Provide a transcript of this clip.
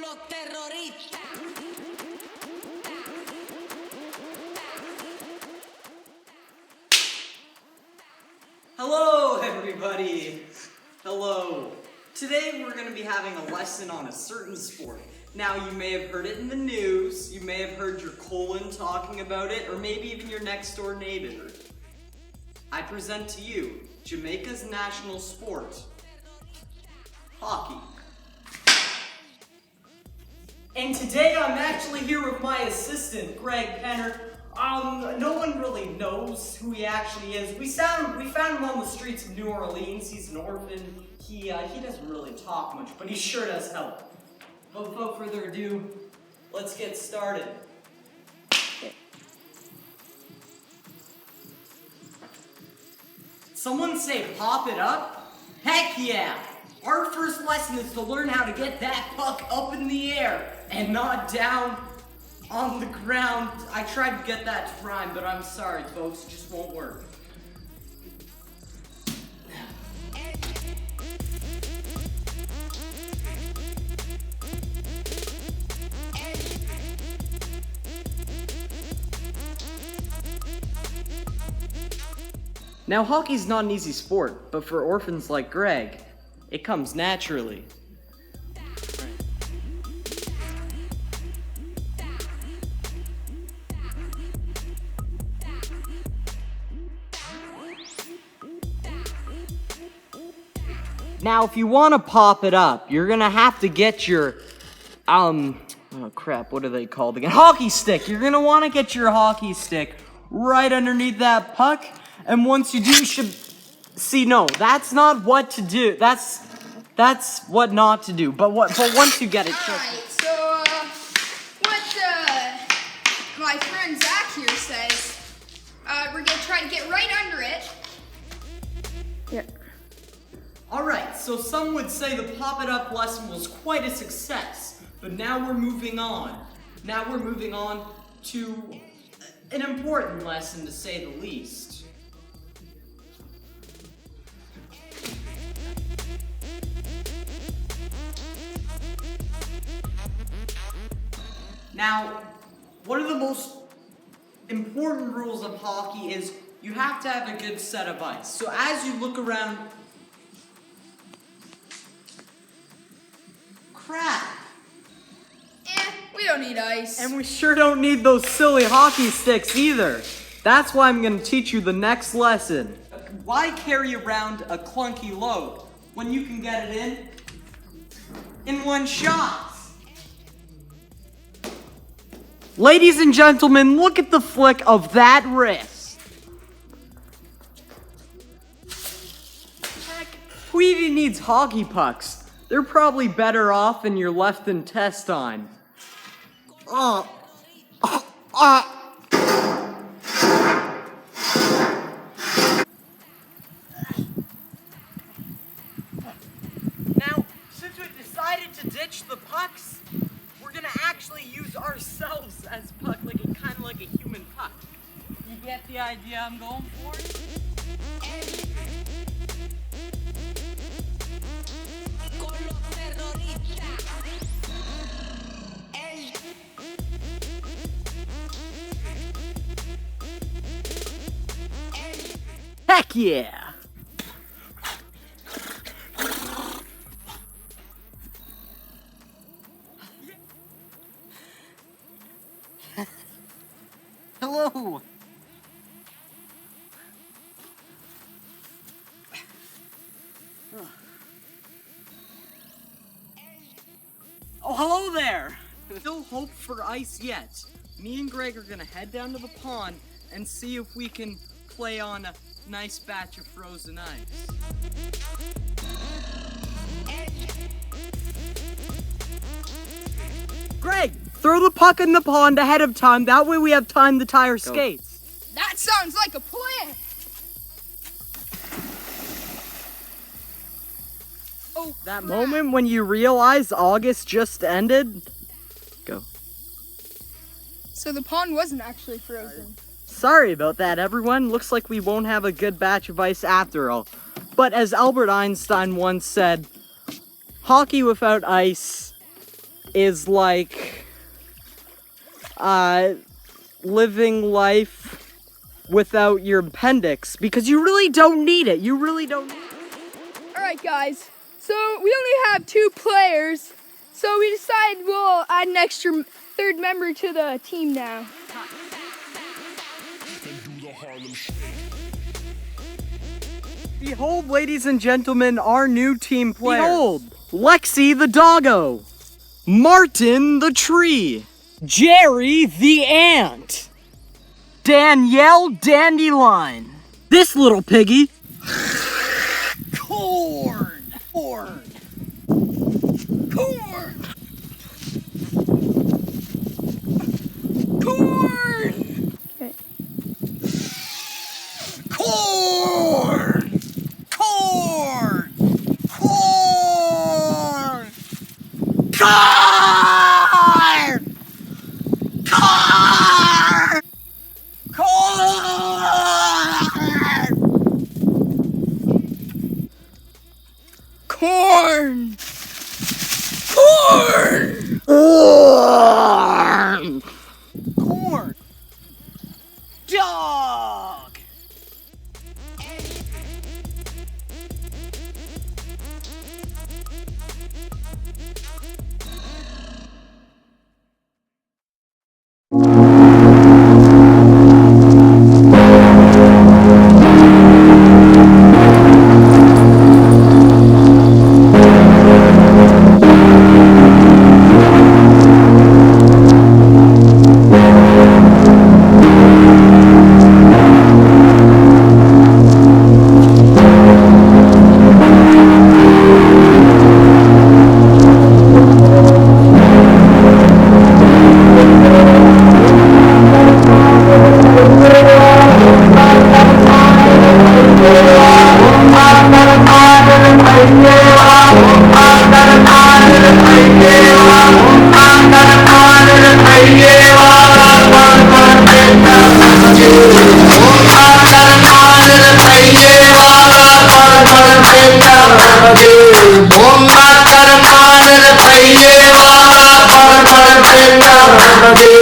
los terroristas. Hello, everybody. Hello. Today we're going to be having a lesson on a certain sport. Now, you may have heard it in the news, you may have heard your colon talking about it, or maybe even your next door neighbor. I present to you Jamaica's national sport, hockey. And today I'm actually here with my assistant, Greg Penner. No one really knows who he actually is. We found him on the streets of New Orleans. He's an orphan. He doesn't really talk much, but he sure does help. But without further ado, let's get started. Someone say pop it up? Heck yeah! Our first lesson is to learn how to get that puck up in the air and not down on the ground. I tried to get that to rhyme, but I'm sorry, folks, it just won't work. Now, hockey's not an easy sport, but for orphans like Greg, it comes naturally. Now, if you want to pop it up, you're gonna have to get your, oh crap, what are they called again? Hockey stick! You're gonna want to get your hockey stick right underneath that puck, and once you do, you should, see, no, that's not what to do, that's what not to do, but once you get it, Alright, so, what, my friend Zach here says, we're gonna try to get right under it. Yeah. Alright, so some would say the Pop It Up lesson was quite a success, but now we're moving on. Now we're moving on to an important lesson, to say the least. Now, one of the most important rules of hockey is you have to have a good set of ice. So as you look around, crap. We don't need ice. And we sure don't need those silly hockey sticks either. That's why I'm gonna teach you the next lesson. Why carry around a clunky load when you can get it in one shot? Ladies and gentlemen, look at the flick of that wrist. Heck, who even needs hockey pucks? They're probably better off in your left intestine. Now, since we decided to ditch the pucks, we're gonna actually use ourselves as puck, kind of like a human puck. You get the idea I'm going for? Con los terroristas. Heck yeah! Hello! Oh, hello there! No hope for ice yet. Me and Greg are gonna head down to the pond and see if we can play on a nice batch of frozen ice. Greg, throw the puck in the pond ahead of time. That way we have time to tie our skates. That sounds like a plan. Oh, That crap. moment when you realize August just ended. Go. So the pond wasn't actually frozen. Sorry about that, everyone. Looks like we won't have a good batch of ice after all. But as Albert Einstein once said, hockey without ice is like living life without your appendix, because you really don't need it. You really don't need it. Alright guys, so we only have 2 players, so we decided we'll add an extra third member to the team now. Behold, ladies and gentlemen, our new team player. Behold, Lexi the doggo, Martin the tree, Jerry the ant, Danielle dandelion, this little piggy, corn, corn, corn, corn, Okay. corn, corn, corn, corn, corn, corn, corn, corn, corn, dog. Om